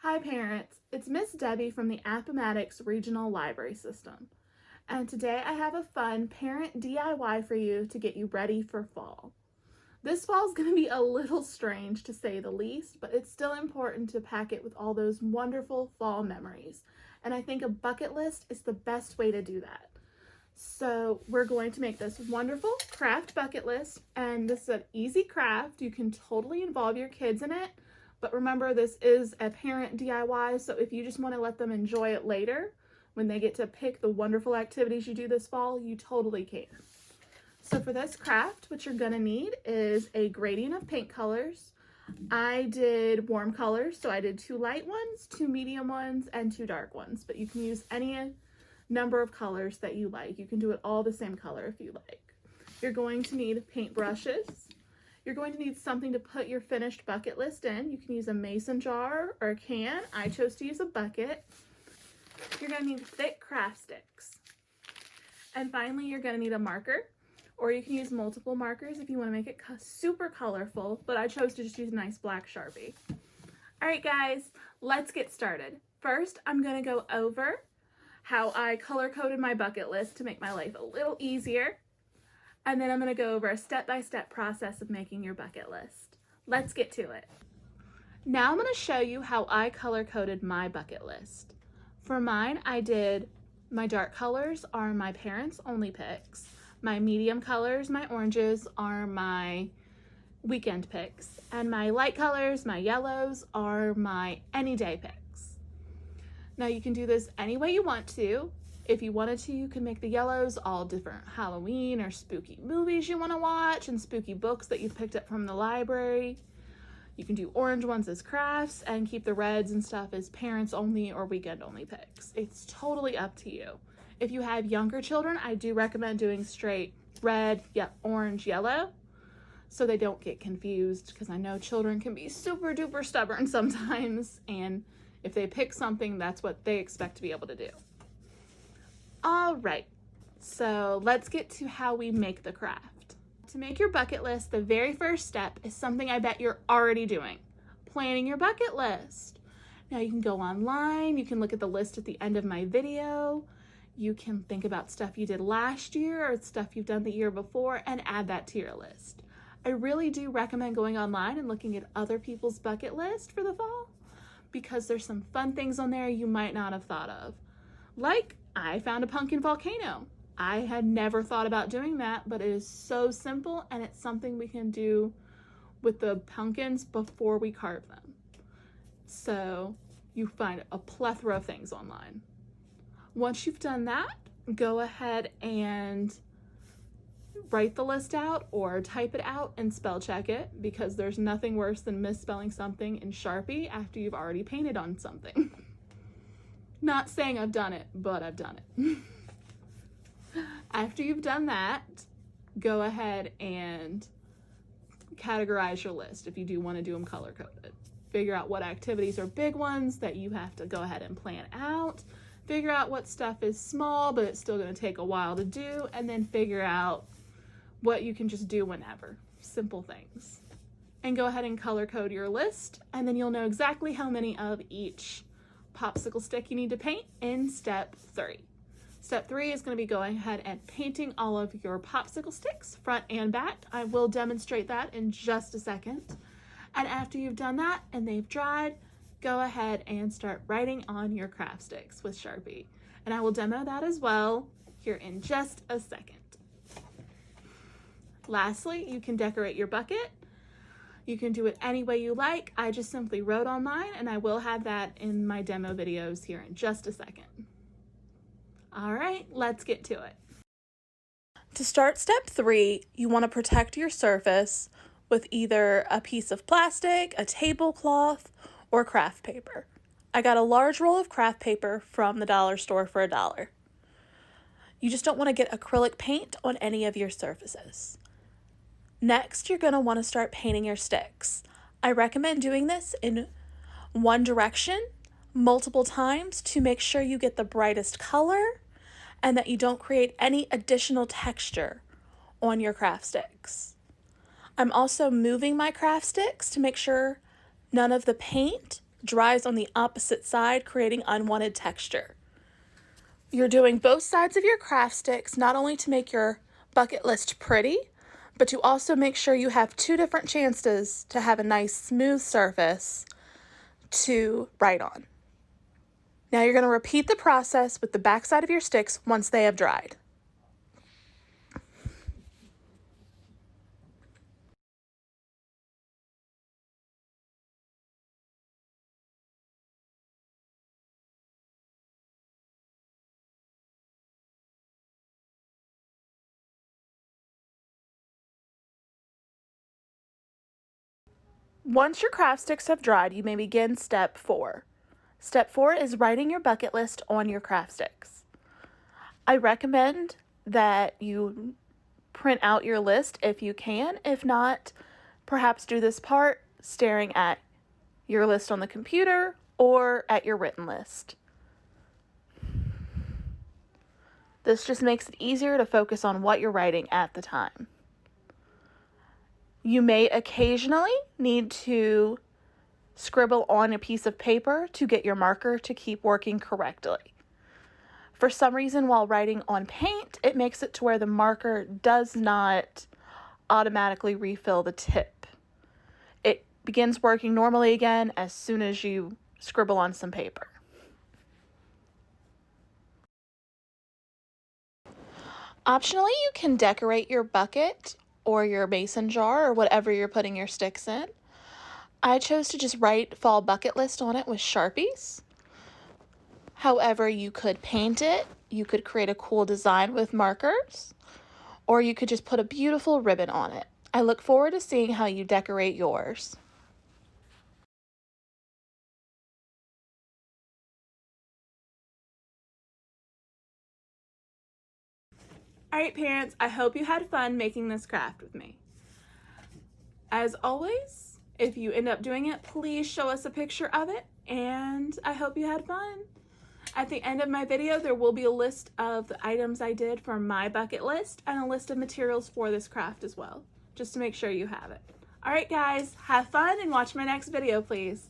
Hi parents, it's Miss Debbie from the Appomattox Regional Library System, and today I have a fun parent DIY for you to get you ready for fall. This fall is going to be a little strange to say the least, but it's still important to pack it with all those wonderful fall memories, and I think a bucket list is the best way to do that. So we're going to make this wonderful craft bucket list, and this is an easy craft. You can totally involve your kids in it, but remember this is a parent DIY, so if you just want to let them enjoy it later, when they get to pick the wonderful activities you do this fall, you totally can. So for this craft, what you're gonna need is a gradient of paint colors. I did warm colors, so I did 2 light ones, 2 medium ones, and 2 dark ones, but you can use any number of colors that you like. You can do it all the same color if you like. You're going to need paint brushes. You're going to need something to put your finished bucket list in. You can use a mason jar or a can. I chose to use a bucket. You're going to need thick craft sticks. And finally, you're going to need a marker, or you can use multiple markers if you want to make it super colorful, but I chose to just use a nice black Sharpie. All right, guys, let's get started. First, I'm going to go over how I color-coded my bucket list to make my life a little easier. And then I'm going to go over a step-by-step process of making your bucket list. Let's get to it. Now I'm going to show you how I color-coded my bucket list. For mine, I did my dark colors are my parents' only picks. My medium colors, my oranges, are my weekend picks. And my light colors, my yellows, are my any day picks. Now you can do this any way you want to. If you wanted to, you can make the yellows all different Halloween or spooky movies you want to watch and spooky books that you've picked up from the library. You can do orange ones as crafts and keep the reds and stuff as parents only or weekend only picks. It's totally up to you. If you have younger children, I do recommend doing straight red, orange, yellow, so they don't get confused, because I know children can be super duper stubborn sometimes, and if they pick something, that's what they expect to be able to do. All right, so let's get to how we make the craft. To make your bucket list, the very first step is something I bet you're already doing: planning your bucket list. Now you can go online, you can look at the list at the end of my video, you can think about stuff you did last year or stuff you've done the year before and add that to your list. I really do recommend going online and looking at other people's bucket list for the fall, because there's some fun things on there you might not have thought of. Like, I found a pumpkin volcano. I had never thought about doing that, but it is so simple, and it's something we can do with the pumpkins before we carve them. So you find a plethora of things online. Once you've done that, go ahead and write the list out or type it out and spell check it, because there's nothing worse than misspelling something in Sharpie after you've already painted on something. Not saying I've done it, but I've done it. After you've done that, go ahead and categorize your list if you do want to do them color-coded. Figure out what activities are big ones that you have to go ahead and plan out. Figure out what stuff is small, but it's still going to take a while to do, and then figure out what you can just do whenever. Simple things. And go ahead and color code your list, and then you'll know exactly how many of each popsicle stick you need to paint in step 3. Step 3 is going to be going ahead and painting all of your popsicle sticks, front and back. I will demonstrate that in just a second. And after you've done that and they've dried, go ahead and start writing on your craft sticks with Sharpie. And I will demo that as well here in just a second. Lastly, you can decorate your bucket. You can do it any way you like. I just simply wrote on mine, and I will have that in my demo videos here in just a second. All right, let's get to it. To start step 3, you want to protect your surface with either a piece of plastic, a tablecloth, or craft paper. I got a large roll of craft paper from the dollar store for $1. You just don't want to get acrylic paint on any of your surfaces. Next, you're going to want to start painting your sticks. I recommend doing this in one direction multiple times to make sure you get the brightest color and that you don't create any additional texture on your craft sticks. I'm also moving my craft sticks to make sure none of the paint dries on the opposite side, creating unwanted texture. You're doing both sides of your craft sticks not only to make your bucket list pretty, but to also make sure you have two different chances to have a nice smooth surface to write on. Now you're going to repeat the process with the back side of your sticks once they have dried. Once your craft sticks have dried, you may begin step 4. Step 4 is writing your bucket list on your craft sticks. I recommend that you print out your list if you can. If not, perhaps do this part staring at your list on the computer or at your written list. This just makes it easier to focus on what you're writing at the time. You may occasionally need to scribble on a piece of paper to get your marker to keep working correctly. For some reason, while writing on paint, it makes it to where the marker does not automatically refill the tip. It begins working normally again as soon as you scribble on some paper. Optionally, you can decorate your bucket or your mason jar or whatever you're putting your sticks in. I chose to just write fall bucket list on it with Sharpies. However, you could paint it, you could create a cool design with markers, or you could just put a beautiful ribbon on it. I look forward to seeing how you decorate yours. All right, parents, I hope you had fun making this craft with me. As always, if you end up doing it, please show us a picture of it, and I hope you had fun. At the end of my video, there will be a list of the items I did for my bucket list and a list of materials for this craft as well, just to make sure you have it. All right, guys, have fun and watch my next video, please.